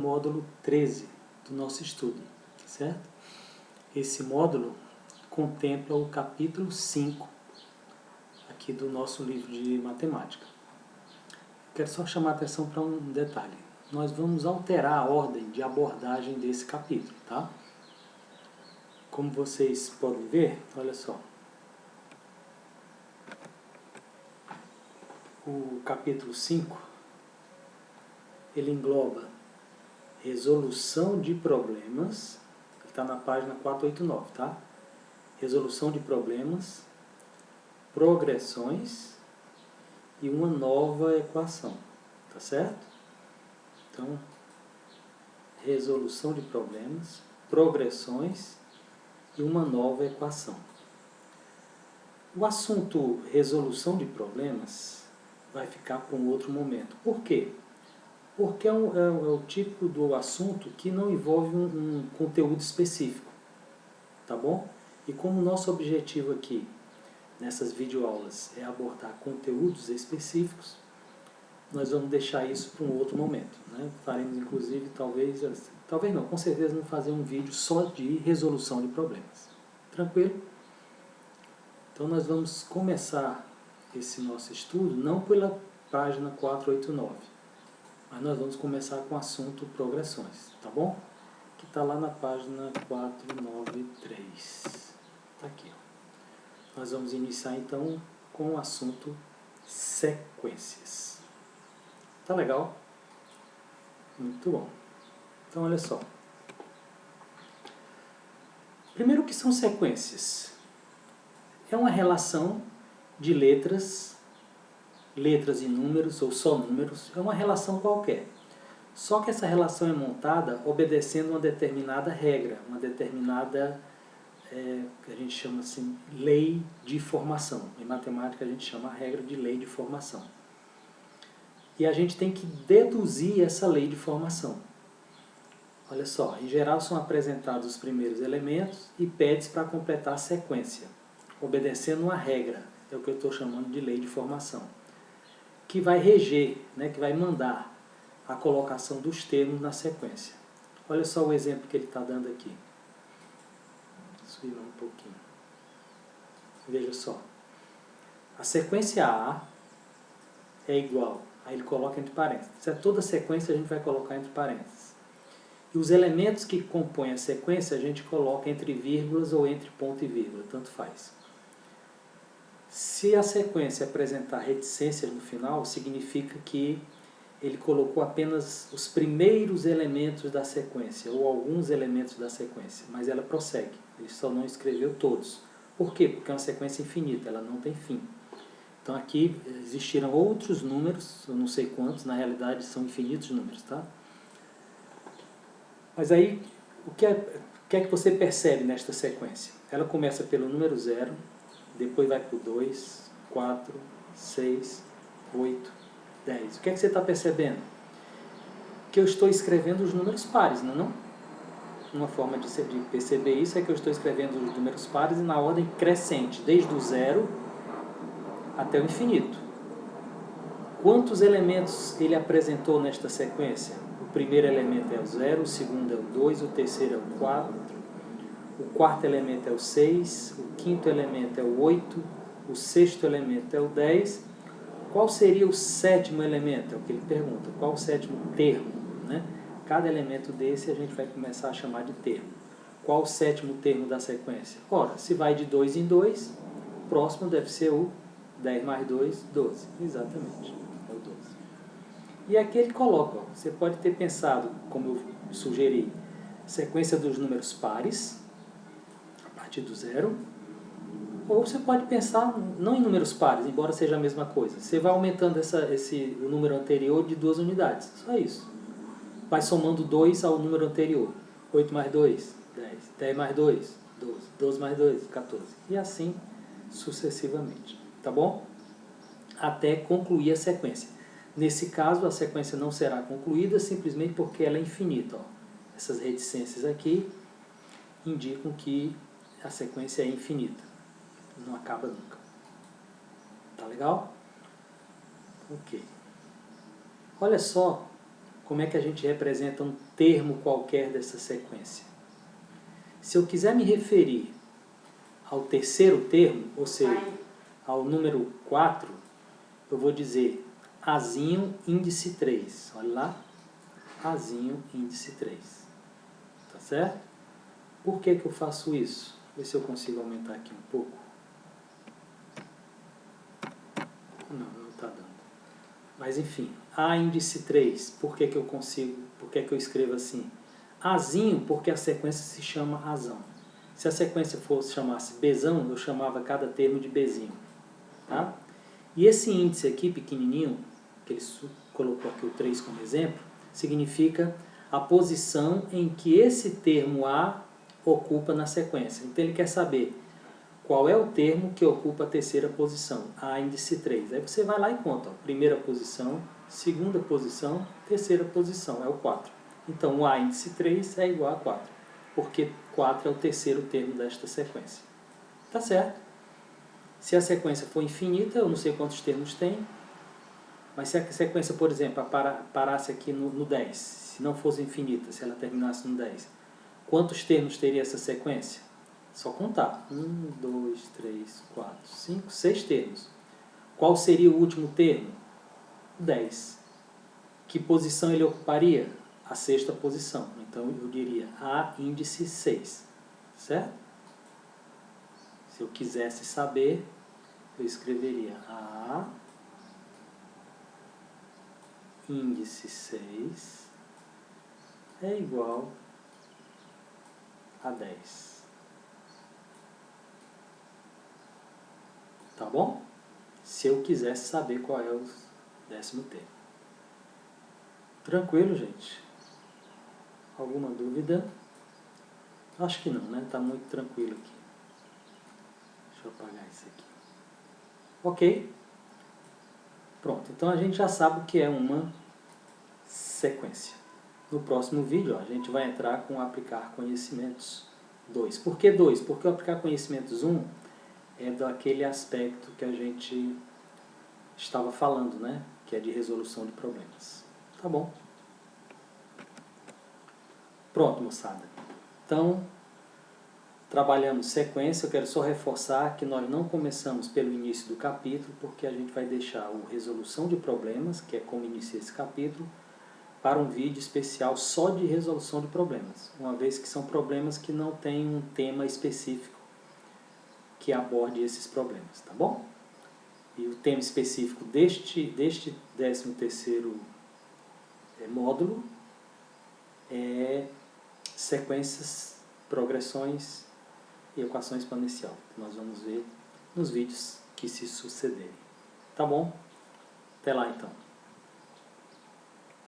Módulo 13 do nosso estudo, certo? Esse módulo contempla o capítulo 5 aqui do nosso livro de matemática. Quero só chamar a atenção para um detalhe. Nós vamos alterar a ordem de abordagem desse capítulo, tá? Como vocês podem ver, olha só. O capítulo 5, ele engloba resolução de problemas, está na página 489, tá? Resolução de problemas, progressões e uma nova equação, tá certo? Então, resolução de problemas, progressões e uma nova equação. O assunto resolução de problemas vai ficar para um outro momento. Por quê? Porque é o tipo do assunto que não envolve um conteúdo específico, tá bom? E como nosso objetivo aqui, nessas videoaulas, é abordar conteúdos específicos, nós vamos deixar isso para um outro momento, né? Faremos, inclusive, talvez não, com certeza vamos fazer um vídeo só de resolução de problemas. Tranquilo? Então nós vamos começar esse nosso estudo, não pela página 489, mas nós vamos começar com o assunto progressões, tá bom? Que está lá na página 493. Está aqui, ó. Nós vamos iniciar então com o assunto sequências. Tá legal? Muito bom. Então olha só. Primeiro, o que são sequências? É uma relação de letras e números, ou só números, é uma relação qualquer. Só que essa relação é montada obedecendo uma determinada regra, uma determinada, que a gente chama assim, lei de formação. Em matemática a gente chama a regra de lei de formação. E a gente tem que deduzir essa lei de formação. Olha só, em geral são apresentados os primeiros elementos e pede para completar a sequência, obedecendo uma regra, é o que eu estou chamando de lei de formação, que vai reger, né, que vai mandar a colocação dos termos na sequência. Olha só o exemplo que ele está dando aqui. Subir um pouquinho. Veja só. A sequência A é igual, aí ele coloca entre parênteses. Toda sequência a gente vai colocar entre parênteses. E os elementos que compõem a sequência a gente coloca entre vírgulas ou entre ponto e vírgula, tanto faz. Se a sequência apresentar reticências no final, significa que ele colocou apenas os primeiros elementos da sequência, ou alguns elementos da sequência, mas ela prossegue, ele só não escreveu todos. Por quê? Porque é uma sequência infinita, ela não tem fim. Então aqui existiram outros números, eu não sei quantos, na realidade são infinitos números, tá? Mas aí, o que é que você percebe nesta sequência? Ela começa pelo número 0, depois vai para o 2, 4, 6, 8, 10. O que é que você está percebendo? Que eu estou escrevendo os números pares, não é não? Uma forma de perceber isso é que eu estou escrevendo os números pares na ordem crescente, desde o 0 até o infinito. Quantos elementos ele apresentou nesta sequência? O primeiro elemento é o 0, o segundo é o 2, o terceiro é o 4, o quarto elemento é o 6, o quinto elemento é o 8, o sexto elemento é o 10. Qual seria o sétimo elemento? É o que ele pergunta. Qual o sétimo termo? Né? Cada elemento desse a gente vai começar a chamar de termo. Qual o sétimo termo da sequência? Ora, se vai de 2 em 2, o próximo deve ser o 10 mais 2, 12. Exatamente, é o 12. E aqui ele coloca, ó, você pode ter pensado, como eu sugeri, sequência dos números pares, a partir do 0, ou você pode pensar não em números pares, embora seja a mesma coisa. Você vai aumentando o número anterior de 2 unidades, só isso. Vai somando 2 ao número anterior. 8 mais 2, 10. 10 mais 2, 12. 12 mais 2, 14. E assim sucessivamente. Tá bom? Até concluir a sequência. Nesse caso, a sequência não será concluída simplesmente porque ela é infinita. Ó. Essas reticências aqui indicam que a sequência é infinita. Não acaba nunca. Tá legal? Ok. Olha só como é que a gente representa um termo qualquer dessa sequência? Se eu quiser me referir ao terceiro termo, ou seja, ao número 4, eu vou dizer Azinho índice 3. Olha lá, Azinho índice 3. Tá certo? Por que eu faço isso? Ver se eu consigo aumentar aqui um pouco. Não está dando. Mas enfim, A índice 3, por que eu consigo, por que eu escrevo assim? Azinho, porque a sequência se chama Azão. Se a sequência chamasse Bzão, eu chamava cada termo de Bzinho. Tá? E esse índice aqui, pequenininho, que ele colocou aqui o 3 como exemplo, significa a posição em que esse termo A ocupa na sequência. Então ele quer saber qual é o termo que ocupa a terceira posição, A índice 3. Aí você vai lá e conta, ó, primeira posição, segunda posição, terceira posição, é o 4. Então o A índice 3 é igual a 4, porque 4 é o terceiro termo desta sequência. Tá certo? Se a sequência for infinita, eu não sei quantos termos tem, mas se a sequência, por exemplo, parasse aqui no 10, se não fosse infinita, se ela terminasse no 10, quantos termos teria essa sequência? Só contar. 1, 2, 3, 4, 5, 6 termos. Qual seria o último termo? 10. Que posição ele ocuparia? A sexta posição. Então eu diria A índice 6. Certo? Se eu quisesse saber, eu escreveria A índice 6 é igual a 10. Tá bom? Se eu quisesse saber qual é o 10º termo. Tranquilo, gente? Alguma dúvida? Acho que não, né? Tá muito tranquilo aqui. Deixa eu apagar isso aqui. Ok? Pronto. Então a gente já sabe o que é uma sequência. No próximo vídeo, ó, a gente vai entrar com aplicar conhecimentos 2. Por que 2? Porque o aplicar conhecimentos 1 é daquele aspecto que a gente estava falando, né? Que é de resolução de problemas. Tá bom? Pronto, moçada. Então, trabalhamos sequência. Eu quero só reforçar que nós não começamos pelo início do capítulo, porque a gente vai deixar o resolução de problemas, que é como inicia esse capítulo, para um vídeo especial só de resolução de problemas, uma vez que são problemas que não têm um tema específico que aborde esses problemas, tá bom? E o tema específico deste 13º módulo é sequências, progressões e equação exponencial, que nós vamos ver nos vídeos que se sucederem. Tá bom? Até lá então.